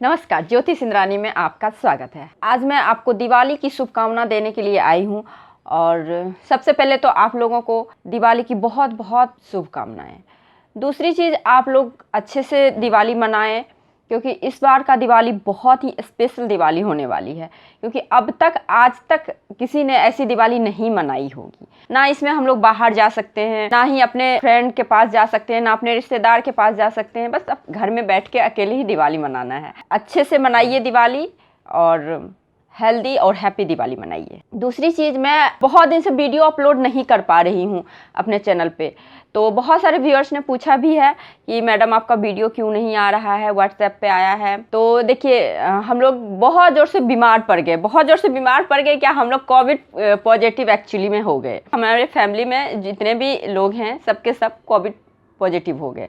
नमस्कार, ज्योति सिंदरानी में आपका स्वागत है। आज मैं आपको दिवाली की शुभकामना देने के लिए आई हूँ और सबसे पहले तो आप लोगों को दिवाली की बहुत बहुत शुभकामनाएं। दूसरी चीज़, आप लोग अच्छे से दिवाली मनाएं क्योंकि इस बार का दिवाली बहुत ही स्पेशल दिवाली होने वाली है, क्योंकि अब तक आज तक किसी ने ऐसी दिवाली नहीं मनाई होगी। ना इसमें हम लोग बाहर जा सकते हैं, ना ही अपने फ्रेंड के पास जा सकते हैं, ना अपने रिश्तेदार के पास जा सकते हैं। बस अब घर में बैठ के अकेले ही दिवाली मनाना है। अच्छे से मनाइए दिवाली और हेल्दी और हैप्पी दिवाली मनाइए। दूसरी चीज़, मैं बहुत दिन से वीडियो अपलोड नहीं कर पा रही हूँ अपने चैनल पे, तो बहुत सारे व्यूअर्स ने पूछा भी है कि मैडम आपका वीडियो क्यों नहीं आ रहा है, व्हाट्सएप पे आया है। तो देखिए, हम लोग बहुत ज़ोर से बीमार पड़ गए। क्या हम लोग कोविड पॉजिटिव एक्चुअली में हो गए। हमारे फैमिली में जितने भी लोग हैं सबके सब कोविड पॉजिटिव हो गए।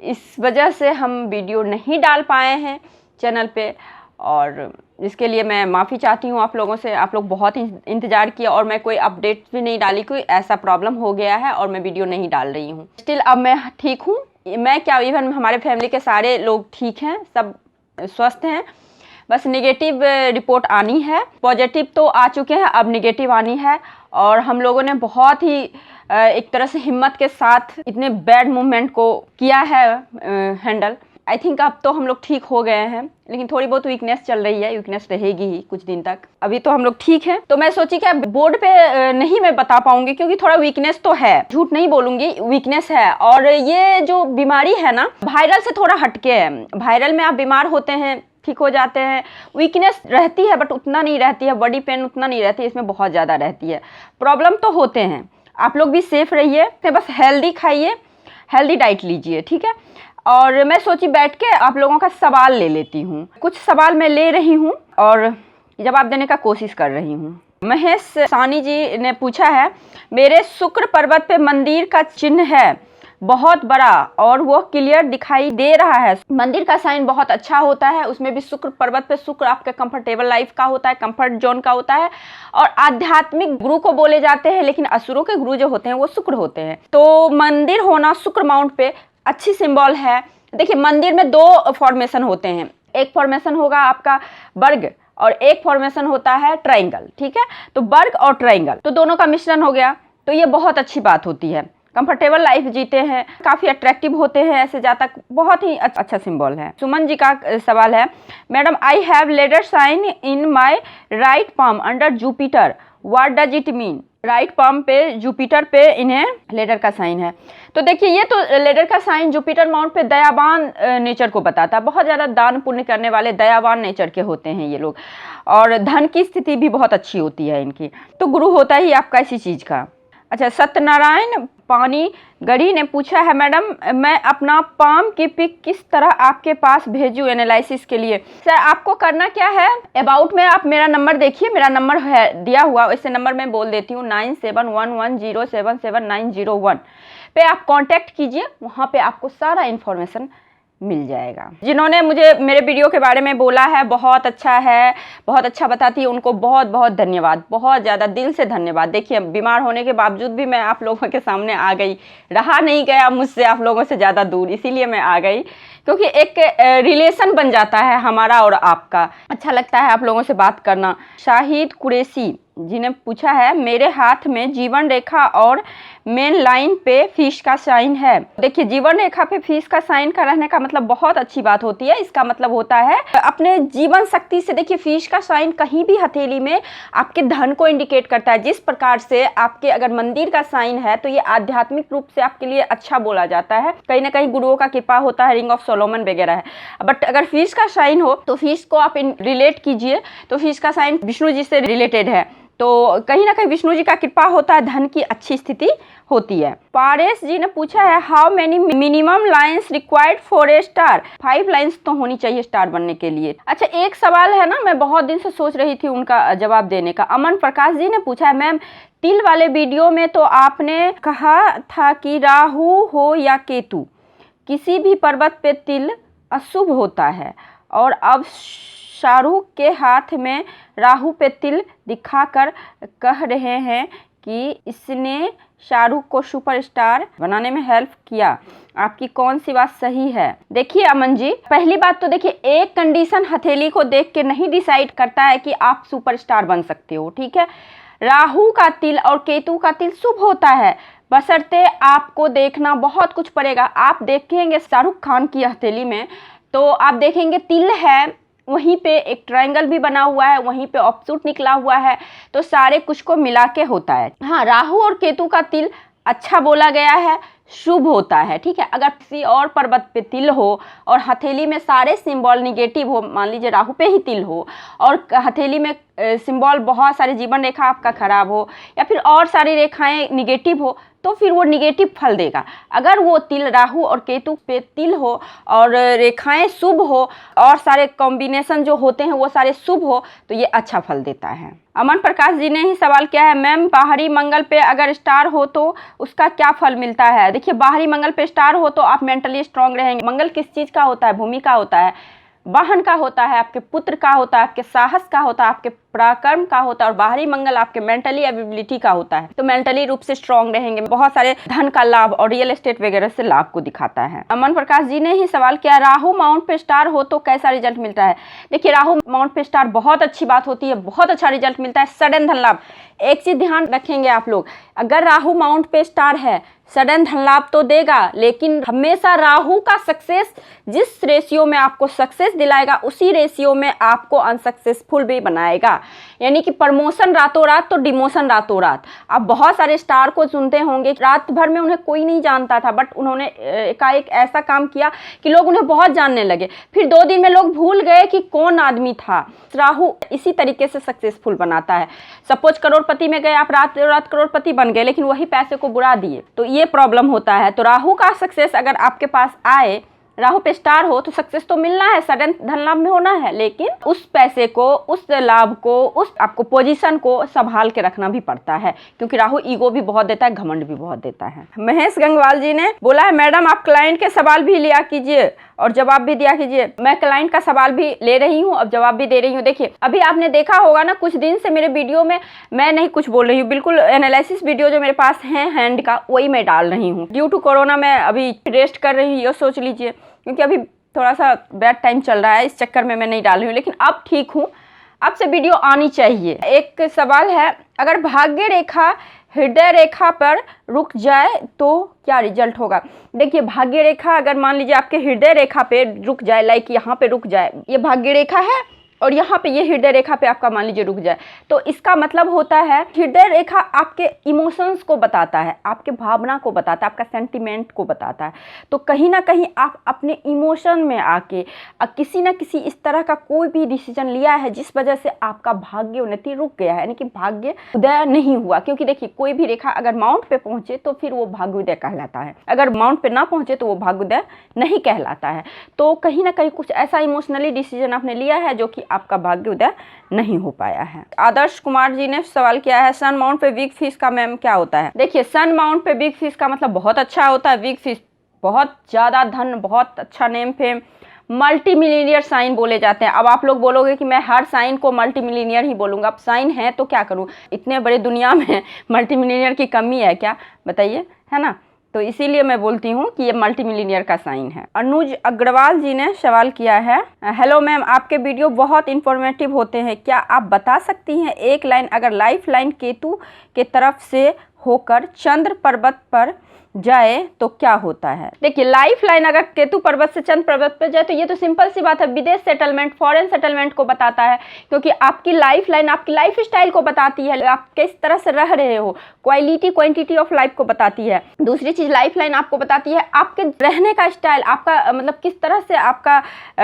इस वजह से हम वीडियो नहीं डाल पाए हैं चैनल पे, और इसके लिए मैं माफ़ी चाहती हूँ आप लोगों से। आप लोग बहुत इंतज़ार किया और मैं कोई अपडेट भी नहीं डाली, कोई ऐसा प्रॉब्लम हो गया है और मैं वीडियो नहीं डाल रही हूँ। स्टिल अब मैं ठीक हूँ। मैं क्या, इवन हमारे फैमिली के सारे लोग ठीक हैं, सब स्वस्थ हैं। बस नेगेटिव रिपोर्ट आनी है। पॉजिटिव तो आ चुके हैं, अब नेगेटिव आनी है। और हम लोगों ने बहुत ही एक तरह से हिम्मत के साथ इतने बैड मूवमेंट को किया है हैंडल। आई थिंक अब तो हम लोग ठीक हो गए हैं, लेकिन थोड़ी बहुत वीकनेस चल रही है, वीकनेस रहेगी ही कुछ दिन तक। अभी तो हम लोग ठीक हैं। तो मैं सोची कि बोर्ड पे नहीं मैं बता पाऊंगी, क्योंकि थोड़ा वीकनेस तो है, झूठ नहीं बोलूंगी, वीकनेस है। और ये जो बीमारी है ना, वायरल से थोड़ा हटके है। वायरल में आप बीमार होते हैं, ठीक हो जाते हैं, वीकनेस रहती है बट उतना नहीं रहती है, बॉडी पेन उतना नहीं रहती है, इसमें बहुत ज़्यादा रहती है। प्रॉब्लम तो होते हैं। आप लोग भी सेफ रहिए, बस हेल्दी खाइए, हेल्दी डाइट लीजिए, ठीक है। और मैं सोची बैठ के आप लोगों का सवाल ले लेती हूँ। कुछ सवाल मैं ले रही हूँ और जवाब देने का कोशिश कर रही हूँ। महेश सानी जी ने पूछा है, मेरे शुक्र पर्वत पे मंदिर का चिन्ह है बहुत बड़ा और वो क्लियर दिखाई दे रहा है। मंदिर का साइन बहुत अच्छा होता है, उसमें भी शुक्र पर्वत पे, शुक्र आपके कंफर्टेबल लाइफ का होता है, कंफर्ट जोन का होता है, और आध्यात्मिक गुरु को बोले जाते हैं, लेकिन असुरों के गुरु जो होते हैं वो शुक्र होते हैं। तो मंदिर होना शुक्र माउंट पे अच्छी सिंबल है। देखिए, मंदिर में दो फॉर्मेशन होते हैं। एक फॉर्मेशन होगा आपका वर्ग और एक फॉर्मेशन होता है ट्रायंगल, ठीक है। तो वर्ग और ट्रायंगल, तो दोनों का मिश्रण हो गया, तो ये बहुत अच्छी बात होती है। कंफर्टेबल लाइफ जीते हैं, काफ़ी अट्रैक्टिव होते हैं, ऐसे जातक बहुत ही अच्छा सिंबल है। सुमन जी का सवाल है, madam I have ladder sign in my right palm under Jupiter, what does it mean. Right palm पे जुपिटर पे इन्हें लेडर का साइन है। तो देखिए, ये तो लेडर का साइन जुपिटर माउंट पे दयावान नेचर को बताता है। बहुत ज़्यादा दान पुण्य करने वाले दयावान नेचर के होते हैं ये लोग, और धन की स्थिति भी बहुत अच्छी होती है इनकी। तो गुरु होता ही आपका इसी चीज़ का। अच्छा, सत्यनारायण पानी गढ़ी ने पूछा है, मैडम मैं अपना पाम की पिक किस तरह आपके पास भेजूं एनालिसिस के लिए। सर, आपको करना क्या है, अबाउट में आप मेरा नंबर देखिए, मेरा नंबर है दिया हुआ, इसे नंबर मैं बोल देती हूँ 9711077901 पे आप कांटेक्ट कीजिए। वहाँ पे आपको सारा इन्फॉर्मेशन मिल जाएगा। जिन्होंने मुझे मेरे वीडियो के बारे में बोला है, बहुत अच्छा है, बहुत अच्छा बताती है, उनको बहुत बहुत धन्यवाद, बहुत ज़्यादा दिल से धन्यवाद। देखिए, बीमार होने के बावजूद भी मैं आप लोगों के सामने आ गई, रहा नहीं गया मुझसे आप लोगों से ज़्यादा दूर, इसीलिए मैं आ गई, क्योंकि एक रिलेशन बन जाता है हमारा और आपका। अच्छा लगता है आप लोगों से बात करना। शाहिद कुरैशी जी ने पूछा है, मेरे हाथ में जीवन रेखा और मेन लाइन पे फिश का साइन है। देखिए, जीवन रेखा पे फिश का साइन का रहने का मतलब बहुत अच्छी बात होती है। इसका मतलब होता है अपने जीवन शक्ति से। देखिए, फिश का साइन कहीं भी हथेली में आपके धन को इंडिकेट करता है। जिस प्रकार से आपके अगर मंदिर का साइन है तो ये आध्यात्मिक रूप से आपके लिए अच्छा बोला जाता है। कहीं ना कहीं गुरुओं का कृपा होता है, रिंग ऑफ सोलोमन वगैरह है। बट अगर फिश का साइन हो तो फिश को आप रिलेट कीजिए, तो फिश का साइन विष्णु जी से रिलेटेड है, तो कहीं ना कहीं विष्णु जी का कृपा होता है, धन की अच्छी स्थिति होती है। पारेश जी ने पूछा है, how many minimum lines required for a star. 5 lines तो होनी चाहिए स्टार बनने के लिए। अच्छा, एक सवाल है ना, मैं बहुत दिन से सोच रही थी उनका जवाब देने का। अमन प्रकाश जी ने पूछा है, मैम तिल वाले वीडियो में तो आपने कहा था कि राहु हो या केतु, किसी भी पर्वत पे तिल अशुभ होता है, और अब शाहरुख के हाथ में राहु पे तिल दिखाकर कह रहे हैं कि इसने शाहरुख को सुपरस्टार बनाने में हेल्प किया? आपकी कौन सी बात सही है? देखिए अमन जी, पहली बात तो देखिए, एक कंडीशन हथेली को देख के नहीं डिसाइड करता है कि आप सुपरस्टार बन सकते हो, ठीक है। राहु का तिल और केतु का तिल शुभ होता है, बशर्ते आपको देखना बहुत कुछ पड़ेगा। आप देखेंगे शाहरुख खान की हथेली में, तो आप देखेंगे तिल है, वहीं पे एक ट्रायंगल भी बना हुआ है, वहीं पे ऑफशूट निकला हुआ है, तो सारे कुछ को मिला के होता है। हाँ, राहु और केतु का तिल अच्छा बोला गया है, शुभ होता है, ठीक है। अगर किसी और पर्वत पे तिल हो और हथेली में सारे सिंबल निगेटिव हो, मान लीजिए राहु पे ही तिल हो और हथेली में सिंबल बहुत सारे, जीवन रेखा आपका खराब हो या फिर और सारी रेखाएं निगेटिव हो, तो फिर वो निगेटिव फल देगा। अगर वो तिल राहु और केतु पे तिल हो और रेखाएं शुभ हो और सारे कॉम्बिनेशन जो होते हैं वो सारे शुभ हो, तो ये अच्छा फल देता है। अमन प्रकाश जी ने ही सवाल किया है, मैम बाहरी मंगल पे अगर स्टार हो तो उसका क्या फल मिलता है? देखिए, बाहरी मंगल पे स्टार हो तो आप मेंटली स्ट्रांग रहेंगे। मंगल किस चीज़ का होता है? भूमि का होता है, वाहन का होता है, आपके पुत्र का होता है, आपके साहस का होता है, आपके पराक्रम का होता है, और बाहरी मंगल आपके मेंटली एबिलिटी का होता है। तो मेंटली रूप से स्ट्रांग रहेंगे, बहुत सारे धन का लाभ और रियल एस्टेट वगैरह से लाभ को दिखाता है। अमन प्रकाश जी ने ही सवाल किया, राहु माउंट पे स्टार हो तो कैसा रिजल्ट मिलता है? देखिए, राहु माउंट पे स्टार बहुत अच्छी बात होती है, बहुत अच्छा रिजल्ट मिलता है, सडन धन लाभ। एक चीज ध्यान रखेंगे आप लोग, अगर राहु माउंट पे स्टार है, सडन धन लाभ तो देगा, लेकिन हमेशा राहु का सक्सेस जिस रेशियो में आपको सक्सेस दिलाएगा, उसी रेशियो में आपको अनसक्सेसफुल भी बनाएगा। यानी कि प्रमोशन रातों रात तो डिमोशन रातों रात। आप बहुत सारे स्टार को सुनते होंगे, रात भर में उन्हें कोई नहीं जानता था, बट उन्होंने एकाएक ऐसा काम किया कि लोग उन्हें बहुत जानने लगे, फिर 2 दिन में लोग भूल गए कि कौन आदमी था। राहु इसी तरीके से सक्सेसफुल बनाता है। सपोज करोड़पति में गए, आप रात रात करोड़पति बन गए, लेकिन वही पैसे को बुरा दिए, तो ये प्रॉब्लम होता है। तो राहु का सक्सेस अगर आपके पास आए, राहु पे स्टार हो, तो सक्सेस तो मिलना है, सडन धन लाभ में होना है, लेकिन उस पैसे को, उस लाभ को, उस आपको पोजीशन को संभाल के रखना भी पड़ता है, क्योंकि राहु ईगो भी बहुत देता है, घमंड भी बहुत देता है। महेश गंगवाल जी ने बोला है, मैडम आप क्लाइंट के सवाल भी लिया कीजिए और जवाब भी दिया कीजिए। मैं क्लाइंट का सवाल भी ले रही हूँ, अब जवाब भी दे रही हूँ। देखिए, अभी आपने देखा होगा ना, कुछ दिन से मेरे वीडियो में मैं नहीं कुछ बोल रही हूँ, बिल्कुल एनालिसिस वीडियो जो मेरे पास है हैंड का, वही मैं डाल रही हूँ। ड्यू टू कोरोना मैं अभी रेस्ट कर रही हूँ, ये सोच लीजिए, क्योंकि अभी थोड़ा सा बैड टाइम चल रहा है, इस चक्कर में मैं नहीं डाल रही हूँ, लेकिन अब ठीक हूँ, अब से वीडियो आनी चाहिए। एक सवाल है, अगर भाग्य रेखा हृदय रेखा पर रुक जाए तो क्या रिजल्ट होगा? देखिए, भाग्य रेखा अगर मान लीजिए आपके हृदय रेखा पे रुक जाए, लाइक यहाँ पे रुक जाए, ये भाग्य रेखा है और यहाँ पे ये हृदय रेखा पे आपका मान लीजिए रुक जाए, तो इसका मतलब होता है, हृदय रेखा आपके इमोशंस को बताता है, आपके भावना को बताता है, आपका सेंटिमेंट को बताता है। तो कहीं ना कहीं आप अपने इमोशन में आके किसी न किसी इस तरह का कोई भी डिसीजन लिया है जिस वजह से आपका भाग्य उन्नति रुक गया है, यानी कि भाग्य उदय नहीं हुआ। क्योंकि देखिए, कोई भी रेखा अगर माउंट पे पहुंचे तो फिर वो भाग्योदय कहलाता है, अगर माउंट पे ना पहुंचे तो वो भाग्योदय नहीं कहलाता है। तो कहीं ना कहीं कुछ ऐसा इमोशनली डिसीजन आपने लिया है जो कि आपका भाग्योदय नहीं हो पाया है। आदर्श कुमार जी ने सवाल किया है, सन माउंट पे बिग फिश का मैम क्या होता है? देखिए, सन माउंट पे बिग फिश का मतलब बहुत अच्छा होता है। बिग फिश बहुत ज़्यादा धन, बहुत अच्छा name fame, multi millionaire sign बोले जाते हैं। अब आप लोग बोलोगे कि मैं हर साइन को मल्टी मिलीनियर ही बोलूँगा, अब साइन है तो क्या करूँ, इतने बड़े दुनिया में मल्टी मिलीनियर की कमी है क्या, बताइए, है ना? तो इसीलिए मैं बोलती हूँ कि ये मल्टी मिलीनियर का साइन है। अनुज अग्रवाल जी ने सवाल किया है, हेलो मैम, आपके वीडियो बहुत इंफॉर्मेटिव होते हैं, क्या आप बता सकती हैं एक लाइन, अगर लाइफ लाइन केतु के तरफ से होकर चंद्र पर्वत पर जाए तो क्या होता है? देखिए, लाइफ लाइन अगर केतु पर्वत से चंद्र पर्वत पर जाए तो ये तो सिंपल सी बात है, विदेश सेटलमेंट, फॉरेन सेटलमेंट को बताता है, क्योंकि आपकी लाइफ लाइन आपकी लाइफ स्टाइल को बताती है, आप किस तरह से रह रहे हो, क्वालिटी क्वांटिटी ऑफ लाइफ को बताती है। दूसरी चीज, लाइफ लाइन आपको बताती है आपके रहने का स्टाइल, आपका मतलब किस तरह से आपका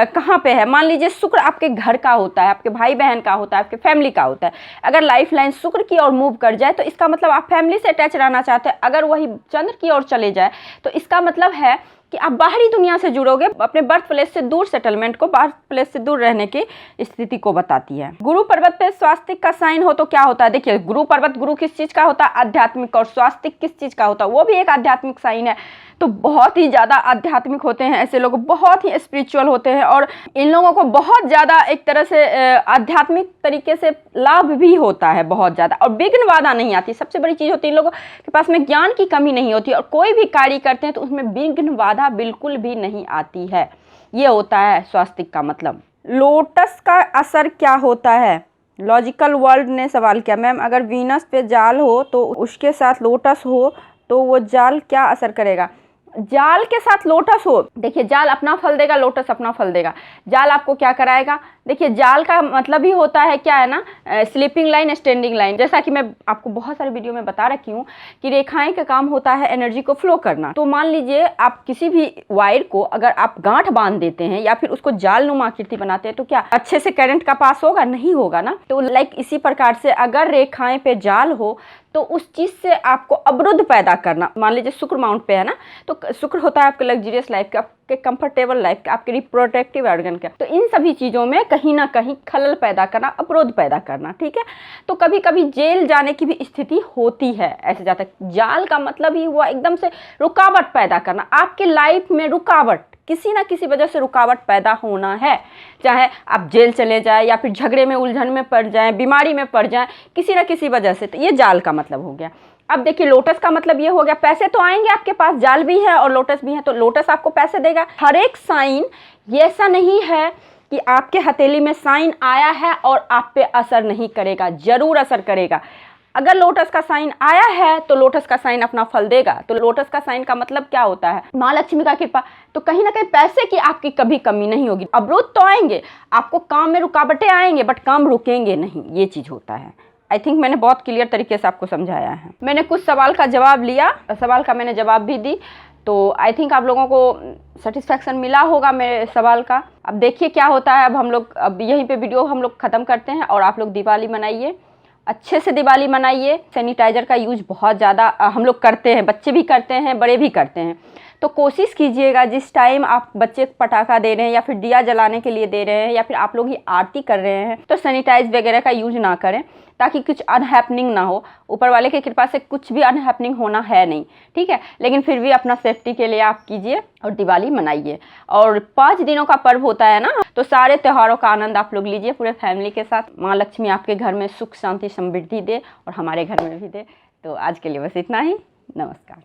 कहाँ पे है। मान लीजिए शुक्र आपके घर का होता है, आपके भाई बहन का होता है, आपके फैमिली का होता है। अगर लाइफ लाइन शुक्र की ओर मूव कर जाए तो इसका मतलब आप फैमिली से अटैच रहना चाहते हैं। अगर वही चंद्र की ओर चले जाए तो इसका मतलब है कि आप बाहरी दुनिया से जुड़ोगे, अपने बर्थ प्लेस से दूर, सेटलमेंट को बर्थ प्लेस से दूर रहने की स्थिति को बताती है। गुरु पर्वत पे स्वास्तिक का साइन हो तो क्या होता है? देखिए, गुरु पर्वत, गुरु किस चीज का होता है? आध्यात्मिक। और स्वास्तिक किस चीज का होता है? वो भी एक आध्यात्मिक साइन है। तो बहुत ही ज़्यादा आध्यात्मिक होते हैं ऐसे लोग, बहुत ही स्पिरिचुअल होते हैं और इन लोगों को बहुत ज़्यादा एक तरह से आध्यात्मिक तरीके से लाभ भी होता है बहुत ज़्यादा, और विघ्न बाधा नहीं आती। सबसे बड़ी चीज़ होती है इन लोगों के पास में ज्ञान की कमी नहीं होती और कोई भी कार्य करते हैं तो उसमें विघ्न बाधा बिल्कुल भी नहीं आती है। ये होता है स्वास्तिक का मतलब। लोटस का असर क्या होता है? लॉजिकल वर्ल्ड ने सवाल किया। मैम अगर वीनस पे जाल हो तो उसके साथ लोटस हो तो वो जाल क्या असर करेगा? जाल के साथ लोटस हो, देखिए जाल अपना फल देगा, लोटस अपना फल देगा। जाल आपको क्या कराएगा? देखिए जाल का मतलब ही होता है क्या है ना, स्लीपिंग लाइन, स्टैंडिंग लाइन। जैसा कि मैं आपको बहुत सारे वीडियो में बता रखी हूँ कि रेखाएं का काम होता है एनर्जी को फ्लो करना। तो मान लीजिए आप किसी भी वायर को अगर आप गांठ बांध देते हैं या फिर उसको जाल नुमा आकृति बनाते हैं तो क्या अच्छे से करंट का पास होगा? नहीं होगा ना। तो लाइक इसी प्रकार से अगर रेखाएं पे जाल हो तो उस चीज से आपको अवरुद्ध पैदा करना। मान लीजिए शुक्र माउंट पे है ना, तो शुक्र होता है आपके लग्जरियस लाइफ का, आपके कंफर्टेबल लाइफ का, आपके रिप्रोडक्टिव ऑर्गन का। तो इन सभी चीज़ों में कहीं ना कहीं खलल पैदा करना, अवरोध पैदा करना, ठीक है। तो कभी कभी जेल जाने की भी स्थिति होती है ऐसे जाता है। जाल का मतलब ही हुआ एकदम से रुकावट पैदा करना, आपके लाइफ में रुकावट, किसी ना किसी वजह से रुकावट पैदा होना है। चाहे आप जेल चले जाए या फिर झगड़े में, उलझन में पड़ जाएं, बीमारी में पड़ जाएं, किसी ना किसी वजह से। तो ये जाल का मतलब हो गया। अब देखिए लोटस का मतलब ये हो गया, पैसे तो आएंगे आपके पास, जाल भी है और लोटस भी है, तो लोटस आपको पैसे देगा। हर एक साइन ये ऐसा नहीं है कि आपके हथेली में साइन आया है और आप पे असर नहीं करेगा, जरूर असर करेगा। अगर लोटस का साइन आया है तो लोटस का साइन अपना फल देगा। तो लोटस का साइन का मतलब क्या होता है? माँ लक्ष्मी का कृपा। तो कहीं ना कहीं पैसे की आपकी कभी कमी नहीं होगी। अवरोध तो आएंगे, आपको काम में रुकावटें आएंगे, बट काम रुकेंगे नहीं, ये चीज़ होता है। आई थिंक मैंने बहुत क्लियर तरीके से आपको समझाया है। मैंने कुछ सवाल का जवाब लिया, सवाल का मैंने जवाब भी दी, तो आई थिंक आप लोगों को सेटिस्फैक्शन मिला होगा मेरे सवाल का। अब देखिए क्या होता है। अब यहीं पे वीडियो हम लोग ख़त्म करते हैं और आप लोग दिवाली मनाइए, अच्छे से दिवाली मनाइए। सैनिटाइज़र का यूज बहुत ज़्यादा हम लोग करते हैं, बच्चे भी करते हैं, बड़े भी करते हैं। तो कोशिश कीजिएगा जिस टाइम आप बच्चे को पटाखा दे रहे हैं या फिर दिया जलाने के लिए दे रहे हैं या फिर आप लोग ही आरती कर रहे हैं तो सैनिटाइज वगैरह का यूज ना करें, ताकि कुछ अनहैपनिंग ना हो। ऊपर वाले की कृपा से कुछ भी अनहैपनिंग होना है नहीं, ठीक है। लेकिन फिर भी अपना सेफ्टी के लिए आप कीजिए और दिवाली मनाइए। और 5 दिनों का पर्व होता है ना, तो सारे त्योहारों का आनंद आप लोग लीजिए पूरे फैमिली के साथ। माँ लक्ष्मी आपके घर में सुख शांति समृद्धि दे और हमारे घर में भी दे। तो आज के लिए बस इतना ही। नमस्कार।